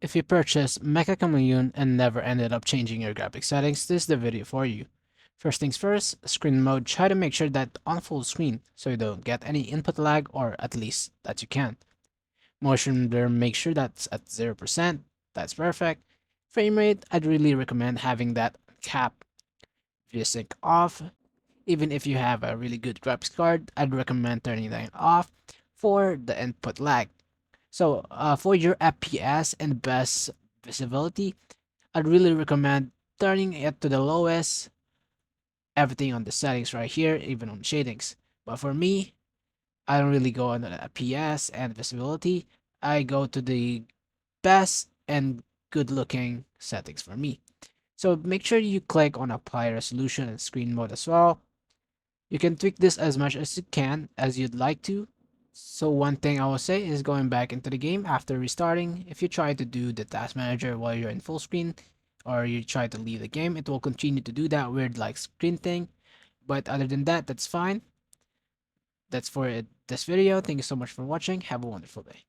If you purchased MECCHA CHAMELEON and never ended up changing your graphic settings, this is the video for you. First things first, screen mode, try to make sure that on full screen so you don't get any input lag, or at least that you can't. Motion blur, make sure that's at 0%, that's perfect. Frame rate, I'd really recommend having that cap. VSync off, even if you have a really good graphics card, I'd recommend turning that off for the input lag. So for your FPS and best visibility, I'd really recommend turning it to the lowest, everything on the settings right here, even on shadings. But for me, I don't really go on the FPS and visibility. I go to the best and good looking settings for me. So make sure you click on apply resolution and screen mode as well. You can tweak this as much as you can as you'd like to. So one thing I will say is going back into the game after restarting, if you try to do the task manager while you're in full screen or you try to leave the game, it will continue to do that weird like screen thing. But other than that, that's fine. That's for this video. Thank you so much for watching. Have a wonderful day.